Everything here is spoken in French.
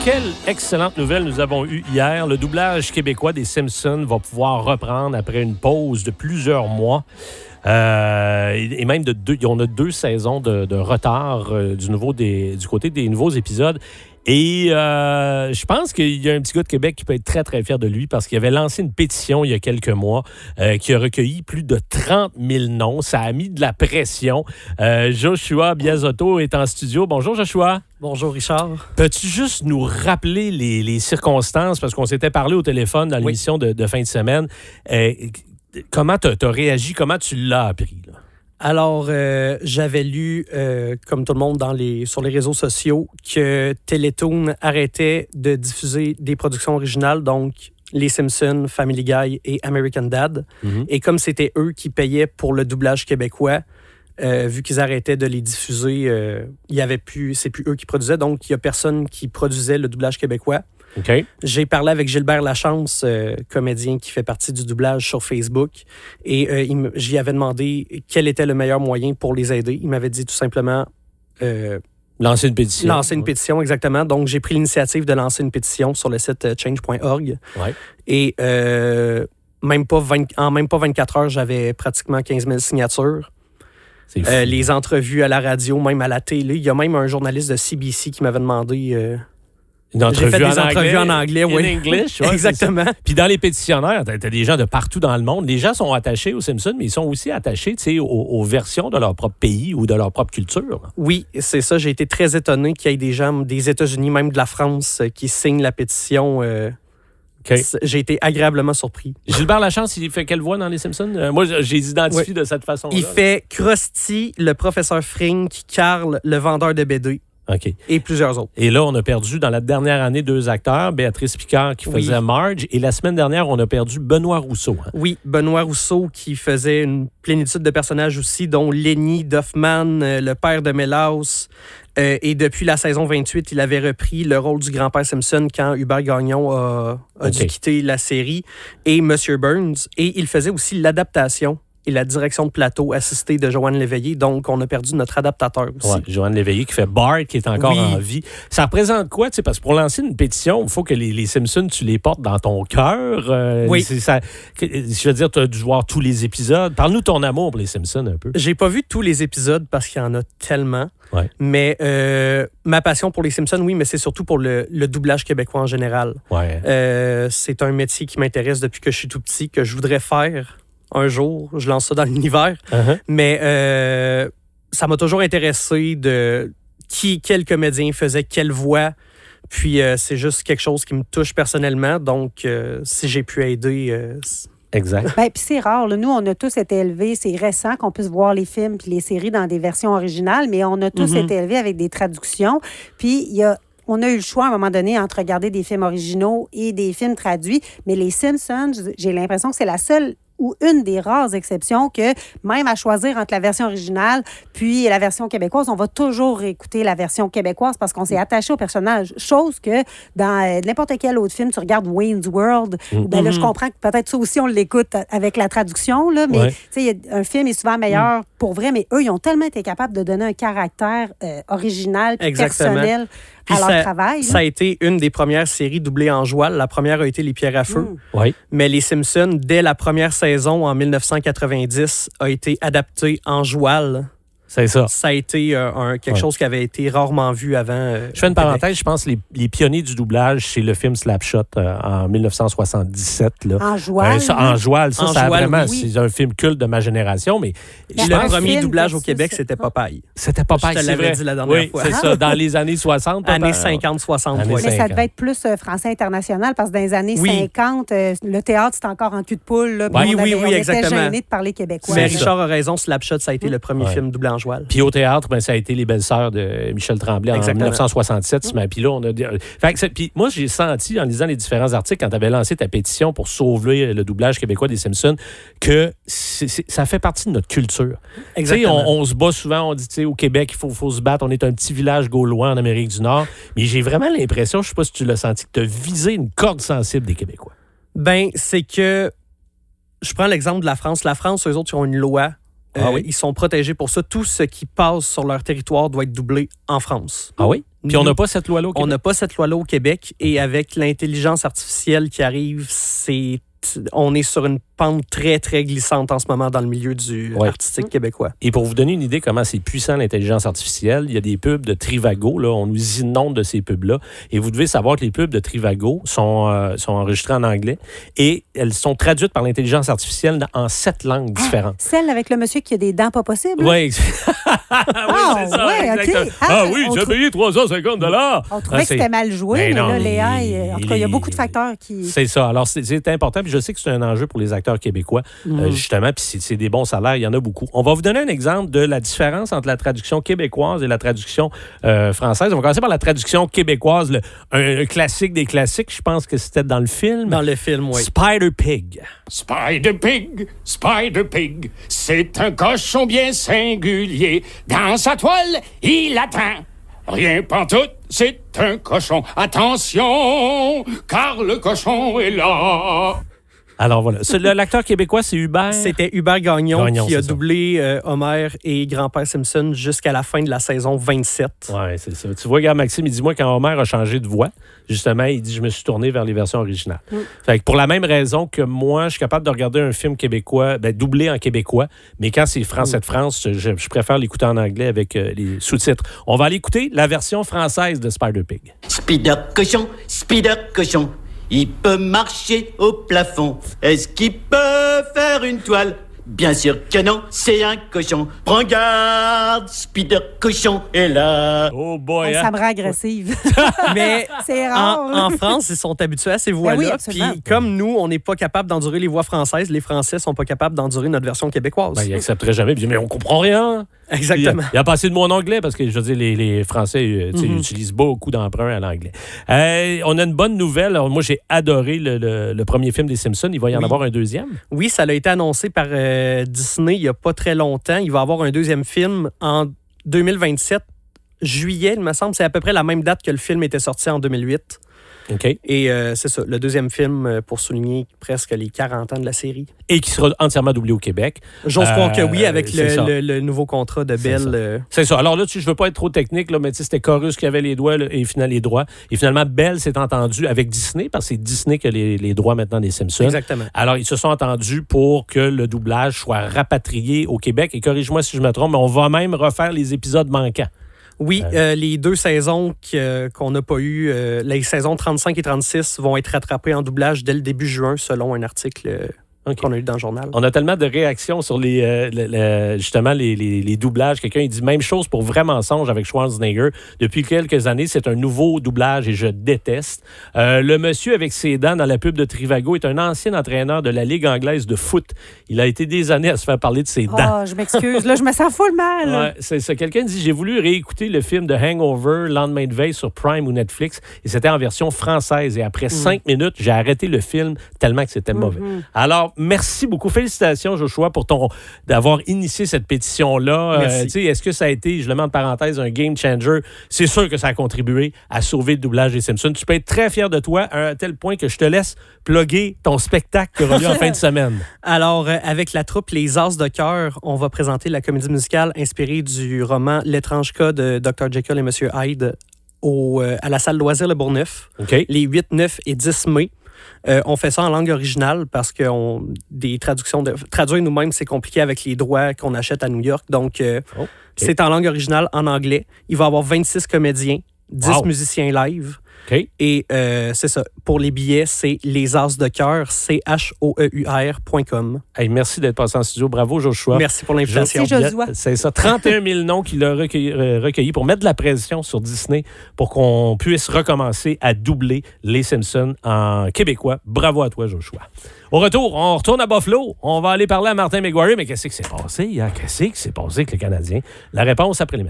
Quelle excellente nouvelle nous avons eue hier. Le doublage québécois des Simpsons va pouvoir reprendre après une pause de plusieurs mois. Et même on a 2 saisons de retard du côté des nouveaux épisodes. Et je pense qu'il y a un petit gars de Québec qui peut être très, très fier de lui parce qu'il avait lancé une pétition il y a quelques mois qui a recueilli plus de 30 000 noms. Ça a mis de la pression. Joshua Biasotto est en studio. Bonjour, Joshua. Bonjour, Richard. Peux-tu juste nous rappeler les circonstances? Parce qu'on s'était parlé au téléphone dans l'émission de fin de semaine. Comment tu as réagi? Comment tu l'as appris, là? Alors, j'avais lu, comme tout le monde sur les réseaux sociaux, que Télétoon arrêtait de diffuser des productions originales, donc Les Simpsons, Family Guy et American Dad. Mm-hmm. Et comme c'était eux qui payaient pour le doublage québécois, vu qu'ils arrêtaient de les diffuser, c'est plus eux qui produisaient, donc il n'y a personne qui produisait le doublage québécois. Okay. J'ai parlé avec Gilbert Lachance, comédien qui fait partie du doublage sur Facebook, et j'y avais demandé quel était le meilleur moyen pour les aider. Il m'avait dit tout simplement... lancer une pétition. Lancer une pétition, exactement. Donc, j'ai pris l'initiative de lancer une pétition sur le site change.org. Ouais. Et en même pas 24 heures, j'avais pratiquement 15 000 signatures. C'est fou. Les entrevues à la radio, même à la télé. Il y a même un journaliste de CBC qui m'avait demandé... J'ai fait des entrevues en anglais, oui. In English, ouais, exactement. Puis dans les pétitionnaires, t'as des gens de partout dans le monde. Les gens sont attachés aux Simpsons, mais ils sont aussi attachés aux versions de leur propre pays ou de leur propre culture. Oui, c'est ça. J'ai été très étonné qu'il y ait des gens des États-Unis, même de la France, qui signent la pétition. Okay. J'ai été agréablement surpris. Gilbert Lachance, il fait quelle voix dans les Simpsons? Moi, j'ai identifié de cette façon-là. Il fait Krusty, le professeur Frink, Carl, le vendeur de BD. Okay. Et plusieurs autres. Et là, on a perdu dans la dernière année 2 acteurs, Béatrice Picard qui faisait Marge, et la semaine dernière, on a perdu Benoît Rousseau. Hein? Oui, Benoît Rousseau qui faisait une plénitude de personnages aussi, dont Lenny Duffman, le père de Mélaus. Et depuis la saison 28, il avait repris le rôle du grand-père Simpson quand Hubert Gagnon a dû quitter la série, et Monsieur Burns. Et il faisait aussi l'adaptation et la direction de plateau assistée de Joanne Léveillé. Donc, on a perdu notre adaptateur aussi. Oui, Joanne Léveillé qui fait Bart, qui est encore en vie. Ça représente quoi? Parce que pour lancer une pétition, il faut que les Simpsons, tu les portes dans ton cœur. Oui. Je veux dire, tu as dû voir tous les épisodes. Parle-nous de ton amour pour les Simpsons un peu. J'ai pas vu tous les épisodes parce qu'il y en a tellement. Ouais. Mais ma passion pour les Simpsons, oui, mais c'est surtout pour le doublage québécois en général. Ouais. C'est un métier qui m'intéresse depuis que je suis tout petit, que je voudrais faire un jour. Je lance ça dans l'univers. Uh-huh. Mais ça m'a toujours intéressé de quel comédien faisait quelle voix. Puis c'est juste quelque chose qui me touche personnellement. Donc, si j'ai pu aider... Exact. Bien, puis c'est rare. Là. Nous, on a tous été élevés. C'est récent qu'on puisse voir les films puis les séries dans des versions originales, mais on a tous été élevés avec des traductions. Puis on a eu le choix à un moment donné entre regarder des films originaux et des films traduits. Mais les Simpsons, j'ai l'impression que c'est la seule ou une des rares exceptions que, même à choisir entre la version originale puis la version québécoise, on va toujours écouter la version québécoise parce qu'on s'est attaché au personnage. Chose que dans n'importe quel autre film, tu regardes Wayne's World, ben là, je comprends que peut-être ça aussi, on l'écoute avec la traduction, là, mais un film est souvent meilleur pour vrai, mais eux, ils ont tellement été capables de donner un caractère original puis personnel à leur travail. Ça a été une des premières séries doublées en joual. La première a été Les Pierres à feu. Oui. Mais Les Simpsons, dès la première saison, en 1990, a été adaptée en joual. C'est ça. Ça a été quelque chose qui avait été rarement vu avant. Je fais une parenthèse, je pense que les pionniers du doublage, c'est le film Slapshot en 1977. Là. En joual. En joual, ça a vraiment... Oui. C'est un film culte de ma génération, mais... Le premier doublage au Québec, c'était Popeye. C'était Popeye, c'est vrai. Je te l'avais dit la dernière fois. Oui, c'est ça, dans les années 60. Années 50-60, oui. Mais ça devait être plus français international, parce que dans les années 50, le théâtre, c'était encore en cul de poule. Là, oui, on exactement. était gênés de parler québécois. Mais Richard a raison, Slapshot, ça a été le premier film doublé en joual. Puis au théâtre, ça a été Les Belles-Sœurs de Michel Tremblay en 1967. Puis là, on a... Puis moi, j'ai senti, en lisant les différents articles, quand tu avais lancé ta pétition pour sauver le doublage québécois des Simpsons, que ça fait partie de notre culture. Exactement. On se bat souvent, on dit, au Québec, il faut se battre. On est un petit village gaulois en Amérique du Nord. Mais j'ai vraiment l'impression, je ne sais pas si tu l'as senti, que tu as visé une corde sensible des Québécois. Ben, c'est que... Je prends l'exemple de la France. La France, eux autres, ils ont une loi. Ils sont protégés pour ça. Tout ce qui passe sur leur territoire doit être doublé en France. Ah oui? Puis on n'a pas cette loi-là au On Québec? n'a pas cette loi-là au Québec. Et avec l'intelligence artificielle qui arrive, on est sur une pente très, très glissante en ce moment dans le milieu du artistique québécois. Et pour vous donner une idée comment c'est puissant l'intelligence artificielle, il y a des pubs de Trivago, là, on nous inonde de ces pubs-là. Et vous devez savoir que les pubs de Trivago sont enregistrées en anglais et elles sont traduites par l'intelligence artificielle en 7 langues différentes. Celle avec le monsieur qui a des dents pas possibles? Oui, c'est ça. Ouais, exactement. OK. Oui, tu as payé 350 On trouvait que c'était mal joué, mais là, Léa, en tout cas, il y a beaucoup de facteurs qui... C'est ça. Alors, c'est important. Puis je sais que c'est un enjeu pour les acteurs québécois, justement. Puis c'est des bons salaires. Il y en a beaucoup. On va vous donner un exemple de la différence entre la traduction québécoise et la traduction française. On va commencer par la traduction québécoise, un classique des classiques. Je pense que c'était dans le film. Dans le film, oui. Spider Pig. Spider Pig, c'est un cochon bien singulier. Dans sa toile, il atteint rien pantoute, c'est un cochon. Attention, car le cochon est là. Alors voilà. L'acteur québécois, c'est Hubert. C'était Hubert Gagnon qui a c'est doublé Homer et Grand-Père Simpson jusqu'à la fin de la saison 27. Oui, c'est ça. Tu vois, regarde, Maxime, il dit, moi, quand Homer a changé de voix, justement, il dit, je me suis tourné vers les versions originales. Fait que pour la même raison que moi, je suis capable de regarder un film québécois, doublé en québécois, mais quand c'est français de France, je préfère l'écouter en anglais avec les sous-titres. On va aller écouter la version française de Spider Pig. Spider cochon, il peut marcher au plafond. Est-ce qu'il peut faire une toile? Bien sûr que non, c'est un cochon. Prends garde, Spider cochon est là. Oh boy, Ça me rend agressive. Mais C'est rare. en France, ils sont habitués à ces voix-là. oui, Puis absolument. comme nous, on n'est pas capable d'endurer les voix françaises, les Français sont pas capables d'endurer notre version québécoise. il n'accepterait jamais. Il dit, mais on comprend rien. Exactement. Il a passé de mots en anglais parce que, je veux dire, les Français utilisent beaucoup d'emprunts à l'anglais. On a une bonne nouvelle. Alors, moi, j'ai adoré le premier film des Simpsons. Il va y en avoir un deuxième. Oui, ça a été annoncé par Disney il n'y a pas très longtemps. Il va y avoir un deuxième film en 2027, juillet, il me semble. C'est à peu près la même date que le film était sorti en 2008. OK. Et c'est ça, le deuxième film pour souligner presque les 40 ans de la série. Et qui sera entièrement doublé au Québec. J'ose croire que oui, avec le nouveau contrat de Bell. C'est ça. Alors là, je ne veux pas être trop technique, là, mais c'était Chorus qui avait les droits. Et finalement, Bell s'est entendu avec Disney, parce que c'est Disney qui a les droits maintenant des Simpsons. Exactement. Alors, ils se sont entendus pour que le doublage soit rapatrié au Québec. Et corrige-moi si je me trompe, mais on va même refaire les épisodes manquants. Oui, les 2 saisons qu'on n'a pas eues, les saisons 35 et 36 vont être rattrapées en doublage dès le début juin, selon un article qu'on a eu dans le journal. On a tellement de réactions sur justement les doublages. Quelqu'un il dit même chose pour Vrai mensonge avec Schwarzenegger. Depuis quelques années, c'est un nouveau doublage et je déteste. Le monsieur avec ses dents dans la pub de Trivago est un ancien entraîneur de la Ligue anglaise de foot. Il a été des années à se faire parler de ses dents. Je m'excuse. Là, je me sens full mal. Ouais, c'est ça. Quelqu'un dit, j'ai voulu réécouter le film de Hangover, lendemain de veille sur Prime ou Netflix, et c'était en version française. Et après 5 minutes, j'ai arrêté le film tellement que c'était mauvais. Alors, merci beaucoup. Félicitations, Joshua, pour d'avoir initié cette pétition-là. Est-ce que ça a été, je le mets en parenthèse, un game changer? C'est sûr que ça a contribué à sauver le doublage des Simpsons. Tu peux être très fier de toi à un tel point que je te laisse plugger ton spectacle qui aura lieu en fin de semaine. Alors, avec la troupe Les As de cœur, on va présenter la comédie musicale inspirée du roman L'étrange cas de Dr. Jekyll et Monsieur Hyde à la salle Loisirs Le Bourgneuf, les 8, 9 et 10 mai. On fait ça en langue originale parce que traduire nous-mêmes, c'est compliqué avec les droits qu'on achète à New York. Donc, c'est en langue originale, en anglais. Il va y avoir 26 comédiens, 10 musiciens live. Et c'est ça. Pour les billets, c'est lesasdecoeur, CHOEUR.com. Hey, merci d'être passé en studio. Bravo, Joshua. Merci pour l'invitation. Merci, Joshua. C'est ça. 31 000 noms qu'il a recueillis pour mettre de la pression sur Disney pour qu'on puisse recommencer à doubler les Simpsons en québécois. Bravo à toi, Joshua. Au retour, on retourne à Buffalo. On va aller parler à Martin McGuire. Mais qu'est-ce qui s'est passé hier? Qu'est-ce qui s'est passé avec le Canadien? La réponse après les messages.